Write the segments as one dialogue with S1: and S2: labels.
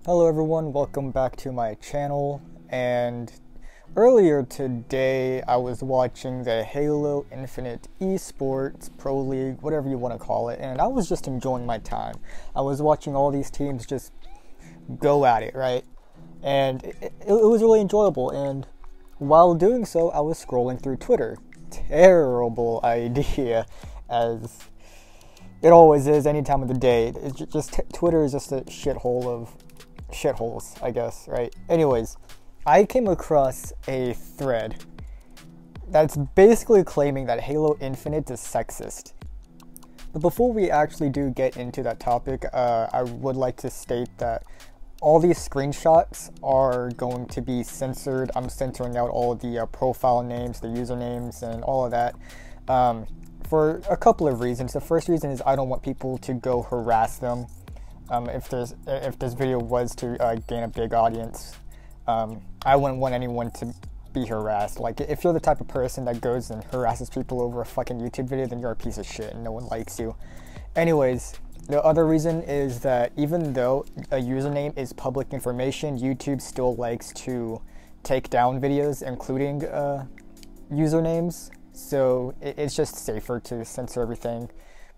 S1: Hello everyone, welcome back to my channel. And earlier today I was watching the Halo Infinite Esports Pro League, whatever you want to call it, and I was just enjoying my time. I was watching all these teams just go at it, right? And it was really enjoyable, and while doing so I was scrolling through Twitter. Terrible idea, as it always is any time of the day. It's just Twitter is just a shithole of shitholes, I guess, right? Anyways, I came across a thread that's basically claiming that Halo Infinite is sexist. But before we actually do get into that topic, I would like to state that all these screenshots are going to be censored. I'm censoring out all the profile names, the usernames, and all of that for a couple of reasons. The first reason is I don't want people to go harass them. If this video was to gain a big audience, I wouldn't want anyone to be harassed. Like, if you're the type of person that goes and harasses people over a fucking YouTube video, then you're a piece of shit and no one likes you. Anyways, the other reason is that even though a username is public information, YouTube still likes to take down videos including usernames, so it's just safer to censor everything.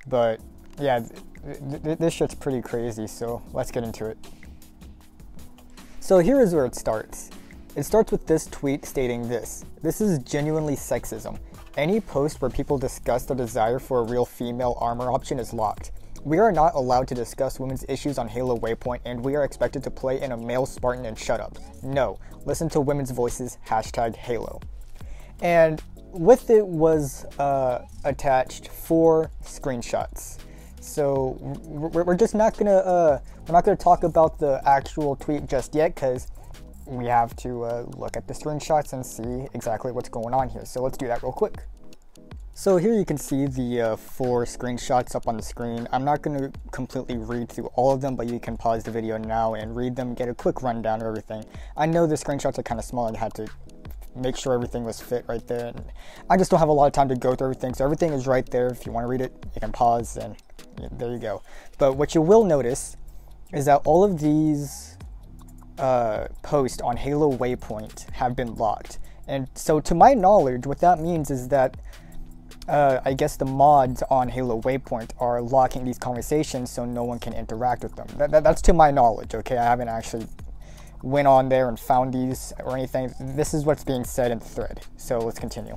S1: But yeah, this shit's pretty crazy, so let's get into it. So here is where it starts. It starts with this tweet stating this: "This is genuinely sexism. Any post where people discuss their desire for a real female armor option is locked. We are not allowed to discuss women's issues on Halo Waypoint, and we are expected to play in a male Spartan and shut up. No, listen to women's voices, #Halo. And with it was attached 4 screenshots. So we're just not gonna talk about the actual tweet just yet, because we have to look at the screenshots and see exactly what's going on here. So let's do that real quick. So here you can see the 4 screenshots up on the screen. I'm not going to completely read through all of them, but you can pause the video now and read them, get a quick rundown of everything. I know the screenshots are kind of small and I had to make sure everything was fit right there. And I just don't have a lot of time to go through everything, so everything is right there. If you want to read it, you can pause, and yeah, there you go. But what you will notice is that all of these posts on Halo Waypoint have been locked. And so to my knowledge, what that means is that I guess the mods on Halo Waypoint are locking these conversations so no one can interact with them. That's to my knowledge, okay? I haven't actually went on there and found these or anything. This is what's being said in the thread, so let's continue.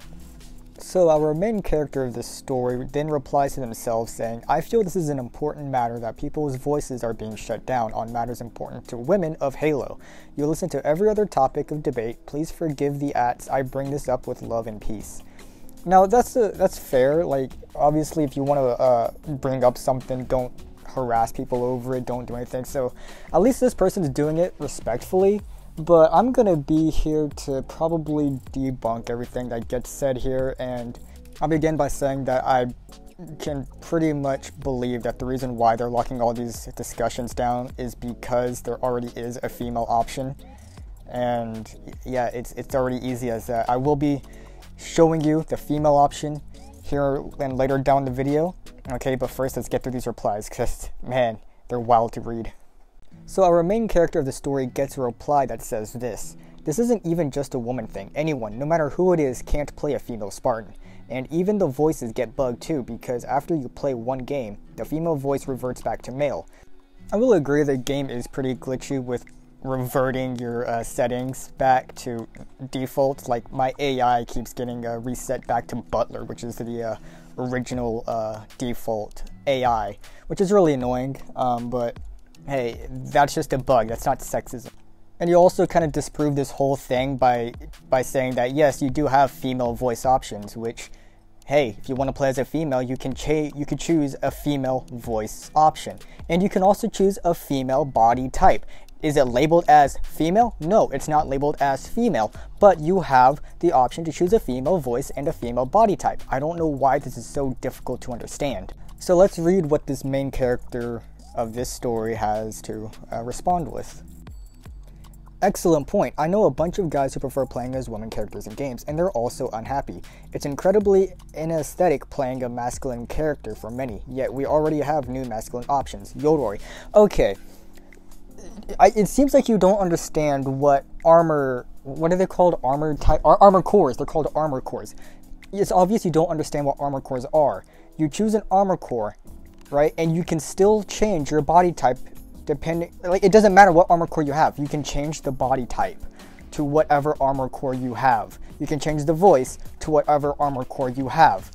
S1: So our main character of this story then replies to themselves saying, "I feel this is an important matter that people's voices are being shut down on matters important to women of Halo. You listen to every other topic of debate. Please forgive the ats. I bring this up with love and peace." Now that's fair. Like, obviously if you want to bring up something, don't harass people over it, don't do anything. So at least this person's doing it respectfully. But I'm gonna be here to probably debunk everything that gets said here, and I'll begin by saying that I can pretty much believe that the reason why they're locking all these discussions down is because there already is a female option. And yeah, it's already easy as that. I will be showing you the female option here and later down the video. Okay, but first let's get through these replies, because man, they're wild to read. So our main character of the story gets a reply that says this: "This isn't even just a woman thing. Anyone, no matter who it is, can't play a female Spartan. And even the voices get bugged too, because after you play one game, the female voice reverts back to male." I will agree the game is pretty glitchy with reverting your settings back to default. Like, my AI keeps getting reset back to Butler, which is the original default AI, which is really annoying, but hey, that's just a bug, that's not sexism. And you also kind of disprove this whole thing by saying that yes, you do have female voice options, which, hey, if you want to play as a female, you could choose a female voice option, and you can also choose a female body type. Is it labeled as female? No, it's not labeled as female, but you have the option to choose a female voice and a female body type. I don't know why this is so difficult to understand. So let's read what this main character of this story has to respond with. "Excellent point. I know a bunch of guys who prefer playing as women characters in games, and they're also unhappy. It's incredibly inaesthetic playing a masculine character for many, yet we already have new masculine options. Yoroi." Okay, it seems like you don't understand what armor, what are they called? Armor type, armor cores. They're called armor cores. It's obvious you don't understand what armor cores are. You choose an armor core, right? And you can still change your body type depending, like, it doesn't matter what armor core you have. You can change the body type to whatever armor core you have. You can change the voice to whatever armor core you have.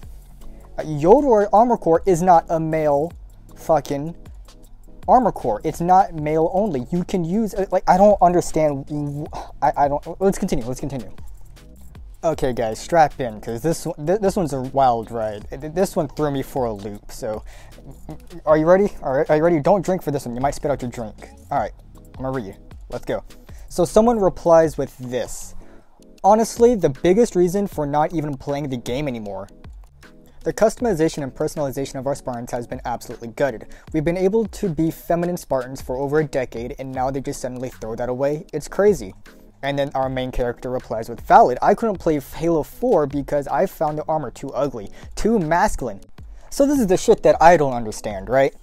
S1: Yodor armor core is not a male fucking armor core. It's not male only. You can use, like, I don't understand. I don't. Let's continue. Okay, guys, strap in, because this one's a wild ride. This one threw me for a loop. So, are you ready? All right, are you ready? Don't drink for this one. You might spit out your drink. All right, I'm gonna read you. Let's go. So someone replies with this. Honestly, the biggest reason for not even playing the game anymore. The customization and personalization of our Spartans has been absolutely gutted. We've been able to be feminine Spartans for over a decade, and now they just suddenly throw that away. It's crazy. And then our main character replies with, valid. I couldn't play Halo 4 because I found the armor too ugly, too masculine. So this is the shit that I don't understand, right?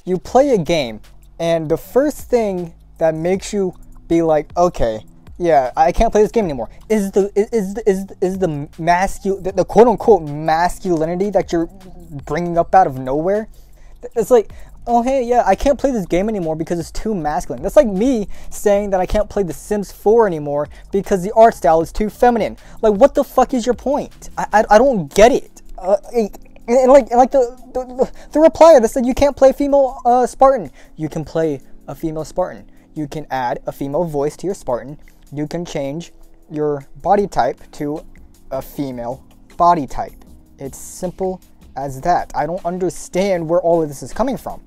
S1: You play a game, and the first thing that makes you be like, okay, yeah, I can't play this game anymore, is the quote unquote masculinity that you're bringing up out of nowhere. It's like, oh hey, yeah, I can't play this game anymore because it's too masculine. That's like me saying that I can't play The Sims 4 anymore because the art style is too feminine. Like, what the fuck is your point? I don't get it. And like the replier that said you can't play female Spartan. You can play a female Spartan. You can add a female voice to your Spartan. You can change your body type to a female body type. It's simple as that. I don't understand where all of this is coming from.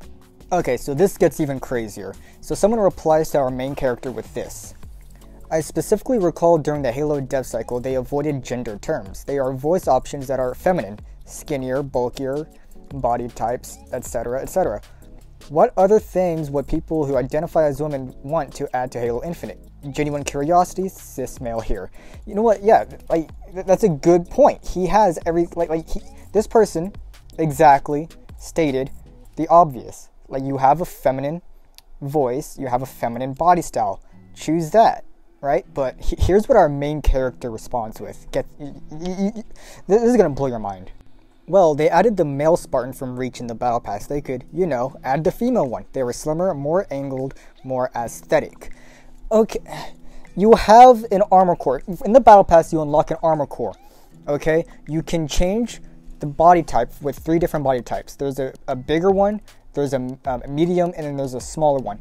S1: Okay, so this gets even crazier. So someone replies to our main character with this. I specifically recall during the Halo dev cycle, they avoided gender terms. They are voice options that are feminine, skinnier, bulkier, body types, etc., etc. What other things would people who identify as women want to add to Halo Infinite? Genuine curiosity, cis male here. You know what? Yeah, like, that's a good point. He has this person exactly stated the obvious. Like, you have a feminine voice, you have a feminine body style. Choose that, right? But here's what our main character responds with. This is gonna blow your mind. Well, they added the male Spartan from Reach in the Battle Pass. They could, add the female one. They were slimmer, more angled, more aesthetic. Okay, you have an armor core. In the Battle Pass, you unlock an armor core. Okay, you can change the body type with 3 different body types. There's a bigger one, there's a medium, and then there's a smaller one.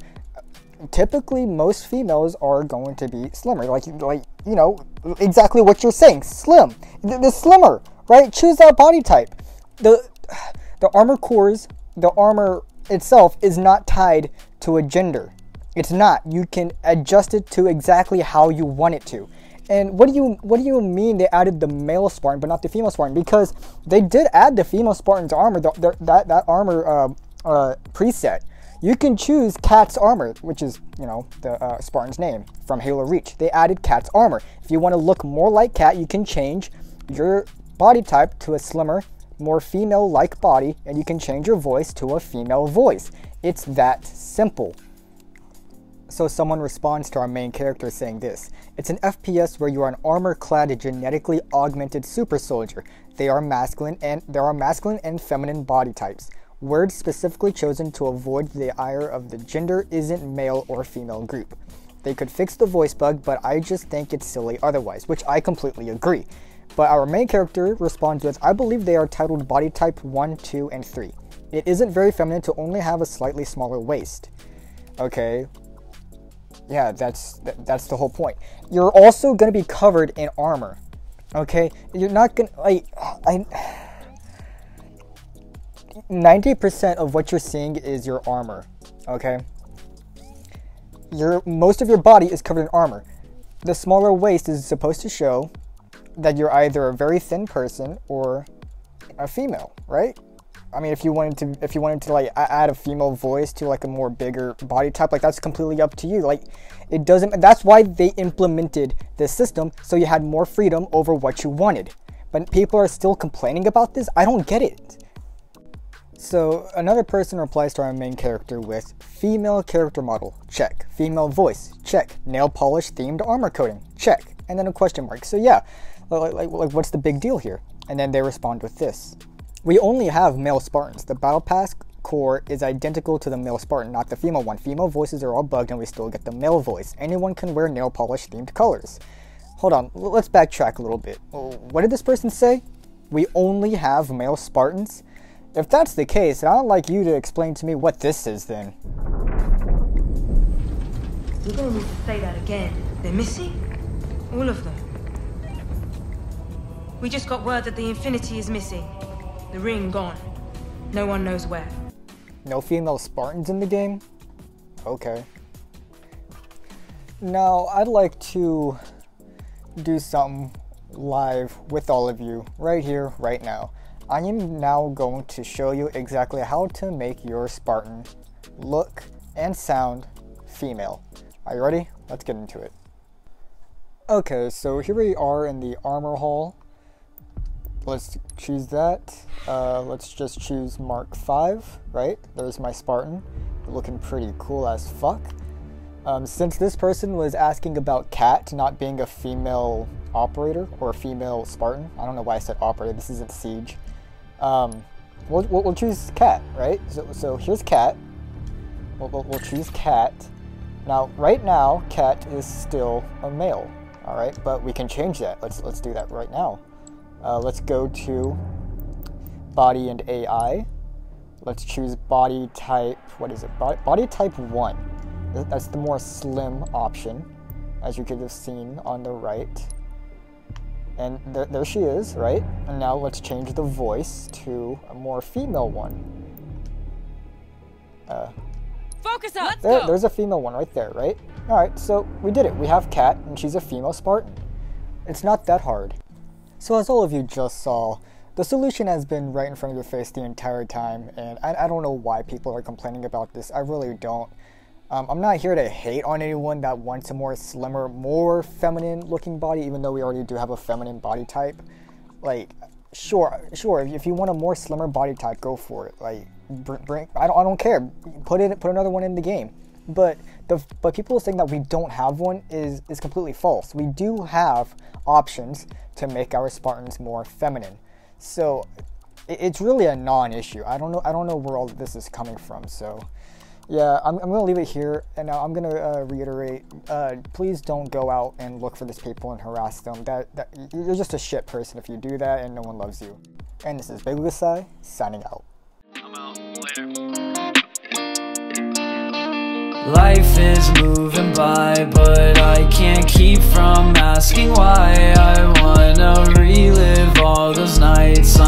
S1: Typically, most females are going to be slimmer. Exactly what you're saying. Slim. The slimmer. Right? Choose that body type. The armor cores, the armor itself is not tied to a gender. It's not. You can adjust it to exactly how you want it to. And what do you mean they added the male Spartan but not the female Spartan? Because they did add the female Spartan's armor, that armor preset. You can choose Cat's armor, which is, the Spartan's name from Halo Reach. They added Cat's armor. If you want to look more like Cat, you can change your body type to a slimmer, more female-like body, and you can change your voice to a female voice. It's that simple. So someone responds to our main character saying this. It's an FPS where you are an armor-clad, genetically augmented super soldier. There are masculine and feminine body types. Words specifically chosen to avoid the ire of the gender isn't male or female group. They could fix the voice bug, but I just think it's silly otherwise, which I completely agree. But our main character responds with, I believe they are titled body type 1, 2, and 3. It isn't very feminine to only have a slightly smaller waist. Okay. Yeah, that's the whole point. You're also going to be covered in armor. Okay? You're not going to, 90% of what you're seeing is your armor. Okay? Most of your body is covered in armor. The smaller waist is supposed to show that you're either a very thin person or a female, right? I mean, if you wanted to like add a female voice to like a more bigger body type, like that's completely up to you. Like, it doesn't. That's why they implemented this system, so you had more freedom over what you wanted. But people are still complaining about this. I don't get it. So another person replies to our main character with female character model, check. Female voice, check. Nail polish themed armor coating, check. And then a question mark. So yeah, like what's the big deal here? And then they respond with this. We only have male Spartans. The battle pass core is identical to the male Spartan, not the female one. Female voices are all bugged and we still get the male voice. Anyone can wear nail polish themed colors. Hold on, let's backtrack a little bit. What did this person say? We only have male Spartans? If that's the case, I'd like you to explain to me what this is then.
S2: You're gonna need to say that again. They're missing? All of them. We just got word that the Infinity is missing. The ring gone. No one knows where.
S1: No female Spartans in the game? Okay. Now, I'd like to do something live with all of you right here, right now. I am now going to show you exactly how to make your Spartan look and sound female. Are you ready? Let's get into it. Okay, so here we are in the armor hall. Let's choose that. Let's just choose Mark 5, right? There's my Spartan, looking pretty cool as fuck. Since this person was asking about Cat not being a female operator or a female Spartan, I don't know why I said operator, this isn't Siege. We'll choose Cat, right? So here's Cat. We'll choose Cat. Now, right now, Cat is still a male, all right? But we can change that. Let's do that right now. Let's go to Body and AI. Let's choose Body Type. What is it? Body Type 1. That's the more slim option, as you could have seen on the right. And there she is, right? And now let's change the voice to a more female one.
S2: Focus up!
S1: There's a female one right there, right? Alright, so we did it. We have Cat, and she's a female Spartan. It's not that hard. So as all of you just saw, the solution has been right in front of your face the entire time, and I don't know why people are complaining about this. I really don't. I'm not here to hate on anyone that wants a more slimmer, more feminine looking body, even though we already do have a feminine body type. Like, sure, if you want a more slimmer body type, go for it. Like, I don't care. Put another one in the game. But people saying that we don't have one is completely false. We do have options to make our Spartans more feminine. So it's really a non-issue. I don't know where all this is coming from. So yeah, I'm gonna leave it here, and now I'm gonna reiterate. Please don't go out and look for these people and harass them. That you're just a shit person if you do that, and no one loves you. And this is Big Lusai signing out.
S3: I'm out. Later.
S4: Life is moving by, but I can't keep from asking why. I wanna relive all those nights.